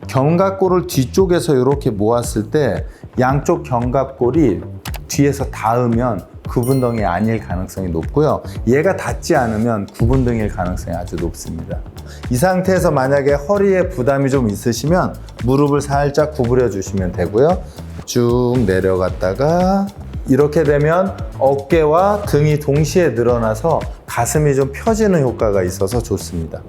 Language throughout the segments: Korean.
견갑골을 뒤쪽에서 이렇게 모았을 때 양쪽 견갑골이 뒤에서 닿으면 구분등이 아닐 가능성이 높고요. 얘가 닿지 않으면 구분등일 가능성이 아주 높습니다. 이 상태에서 만약에 허리에 부담이 좀 있으시면 무릎을 살짝 구부려 주시면 되고요. 쭉 내려갔다가 이렇게 되면 어깨와 등이 동시에 늘어나서 가슴이 좀 펴지는 효과가 있어서 좋습니다.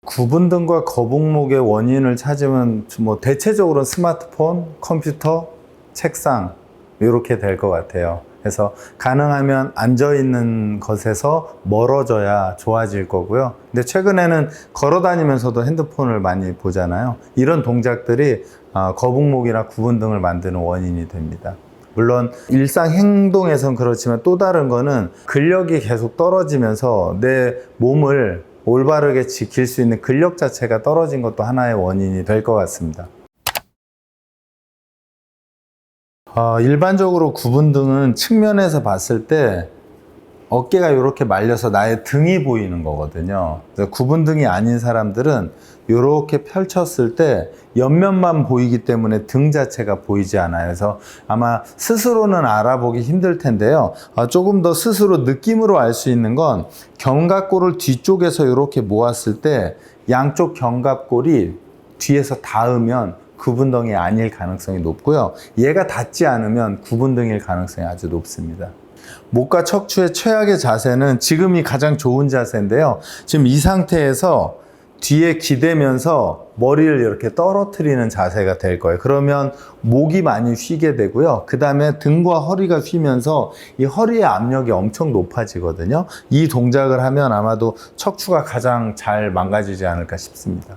구분등과 거북목의 원인을 찾으면 대체적으로 스마트폰, 컴퓨터, 책상 이렇게 될 것 같아요. 그래서 가능하면 앉아있는 것에서 멀어져야 좋아질 거고요. 근데 최근에는 걸어 다니면서도 핸드폰을 많이 보잖아요. 이런 동작들이 거북목이나 구분등을 만드는 원인이 됩니다. 물론 일상 행동에선 그렇지만 또 다른 거는 근력이 계속 떨어지면서 내 몸을 올바르게 지킬 수 있는 근력 자체가 떨어진 것도 하나의 원인이 될 것 같습니다. 일반적으로 구분등은 측면에서 봤을 때 어깨가 이렇게 말려서 나의 등이 보이는 거거든요. 그래서 구분등이 아닌 사람들은 이렇게 펼쳤을 때 옆면만 보이기 때문에 등 자체가 보이지 않아요. 그래서 아마 스스로는 알아보기 힘들 텐데요. 조금 더 스스로 느낌으로 알 수 있는 건 견갑골을 뒤쪽에서 이렇게 모았을 때 양쪽 견갑골이 뒤에서 닿으면 구분등이 아닐 가능성이 높고요. 얘가 닿지 않으면 구분등일 가능성이 아주 높습니다. 목과 척추의 최악의 자세는 지금이 가장 좋은 자세인데요. 지금 이 상태에서 뒤에 기대면서 머리를 이렇게 떨어뜨리는 자세가 될 거예요. 그러면 목이 많이 휘게 되고요. 그 다음에 등과 허리가 휘면서 이 허리의 압력이 엄청 높아지거든요. 이 동작을 하면 아마도 척추가 가장 잘 망가지지 않을까 싶습니다.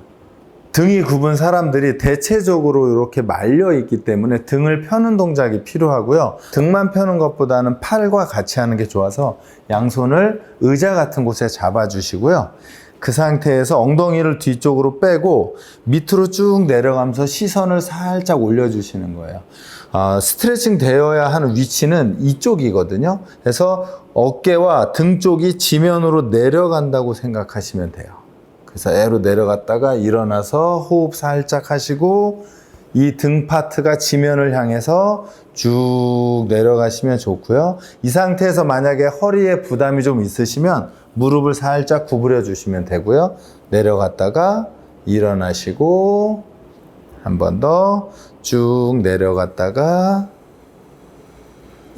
등이 굽은 사람들이 대체적으로 이렇게 말려 있기 때문에 등을 펴는 동작이 필요하고요. 등만 펴는 것보다는 팔과 같이 하는 게 좋아서 양손을 의자 같은 곳에 잡아주시고요. 그 상태에서 엉덩이를 뒤쪽으로 빼고 밑으로 쭉 내려가면서 시선을 살짝 올려주시는 거예요. 스트레칭 되어야 하는 위치는 이쪽이거든요. 그래서 어깨와 등 쪽이 지면으로 내려간다고 생각하시면 돼요. 그래서 애로 내려갔다가 일어나서 호흡 살짝 하시고 이 등 파트가 지면을 향해서 쭉 내려가시면 좋고요. 이 상태에서 만약에 허리에 부담이 좀 있으시면 무릎을 살짝 구부려 주시면 되고요. 내려갔다가 일어나시고 한 번 더 쭉 내려갔다가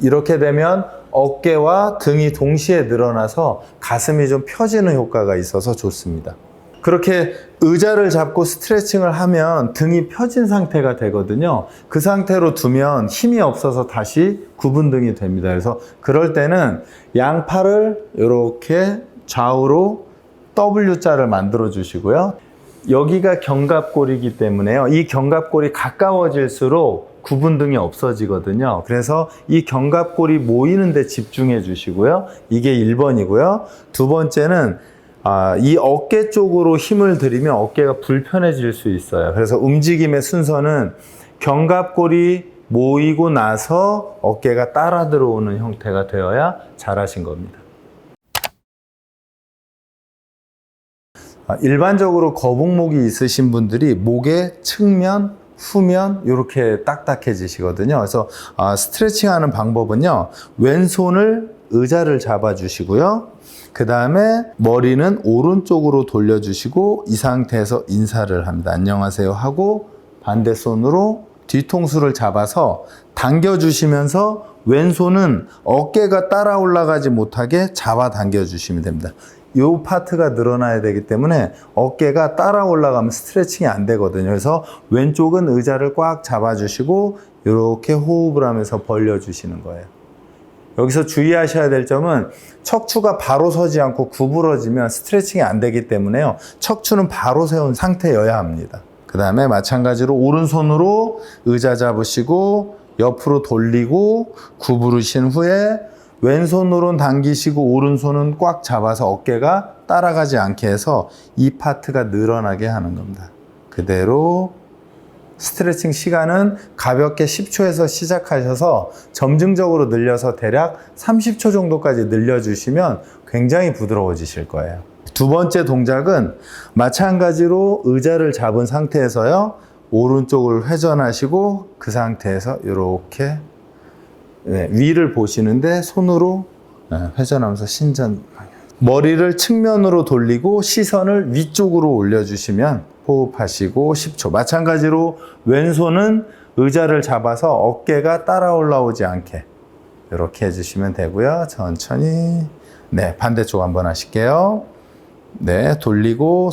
이렇게 되면 어깨와 등이 동시에 늘어나서 가슴이 좀 펴지는 효과가 있어서 좋습니다. 그렇게 의자를 잡고 스트레칭을 하면 등이 펴진 상태가 되거든요. 그 상태로 두면 힘이 없어서 다시 구분등이 됩니다. 그래서 그럴 때는 양팔을 이렇게 좌우로 W자를 만들어 주시고요. 여기가 견갑골이기 때문에요. 이 견갑골이 가까워질수록 구분등이 없어지거든요. 그래서 이 견갑골이 모이는 데 집중해 주시고요. 이게 1번이고요. 두 번째는 이 어깨 쪽으로 힘을 들이면 어깨가 불편해질 수 있어요. 그래서 움직임의 순서는 견갑골이 모이고 나서 어깨가 따라 들어오는 형태가 되어야 잘하신 겁니다. 일반적으로 거북목이 있으신 분들이 목의 측면, 후면 이렇게 딱딱해지시거든요. 그래서 스트레칭 하는 방법은요. 왼손을 의자를 잡아주시고요. 그 다음에 머리는 오른쪽으로 돌려주시고 이 상태에서 인사를 합니다. 안녕하세요 하고 반대 손으로 뒤통수를 잡아서 당겨주시면서 왼손은 어깨가 따라 올라가지 못하게 잡아 당겨주시면 됩니다. 이 파트가 늘어나야 되기 때문에 어깨가 따라 올라가면 스트레칭이 안 되거든요. 그래서 왼쪽은 의자를 꽉 잡아주시고 이렇게 호흡을 하면서 벌려주시는 거예요. 여기서 주의하셔야 될 점은 척추가 바로 서지 않고 구부러지면 스트레칭이 안 되기 때문에요. 척추는 바로 세운 상태여야 합니다. 그 다음에 마찬가지로 오른손으로 의자 잡으시고 옆으로 돌리고 구부르신 후에 왼손으로는 당기시고 오른손은 꽉 잡아서 어깨가 따라가지 않게 해서 이 파트가 늘어나게 하는 겁니다. 그대로 스트레칭 시간은 가볍게 10초에서 시작하셔서 점증적으로 늘려서 대략 30초 정도까지 늘려주시면 굉장히 부드러워지실 거예요. 두 번째 동작은 마찬가지로 의자를 잡은 상태에서요. 오른쪽을 회전하시고 그 상태에서 이렇게 위를 보시는데 손으로 회전하면서 신전 방향. 머리를 측면으로 돌리고 시선을 위쪽으로 올려주시면 호흡하시고 10초. 마찬가지로 왼손은 의자를 잡아서 어깨가 따라 올라오지 않게 이렇게 해주시면 되고요. 천천히. 네, 반대쪽 한번 하실게요. 네, 돌리고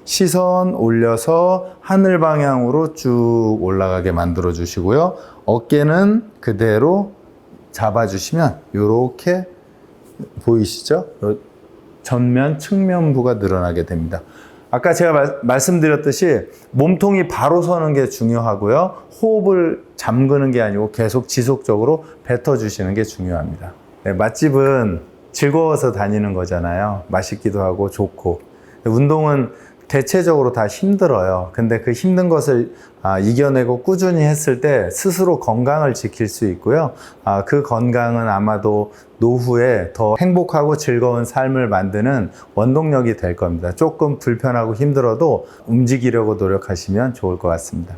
시선 올려서 하늘 방향으로 쭉 올라가게 만들어 주시고요. 어깨는 그대로 잡아주시면 이렇게 보이시죠? 전면 측면부가 늘어나게 됩니다. 아까 제가 말씀드렸듯이 몸통이 바로 서는 게 중요하고요. 호흡을 잠그는 게 아니고 계속 지속적으로 뱉어주시는 게 중요합니다. 네, 맛집은 즐거워서 다니는 거잖아요. 맛있기도 하고 좋고. 운동은 대체적으로 다 힘들어요. 근데 그 힘든 것을 이겨내고 꾸준히 했을 때 스스로 건강을 지킬 수 있고요. 그 건강은 아마도 노후에 더 행복하고 즐거운 삶을 만드는 원동력이 될 겁니다. 조금 불편하고 힘들어도 움직이려고 노력하시면 좋을 것 같습니다.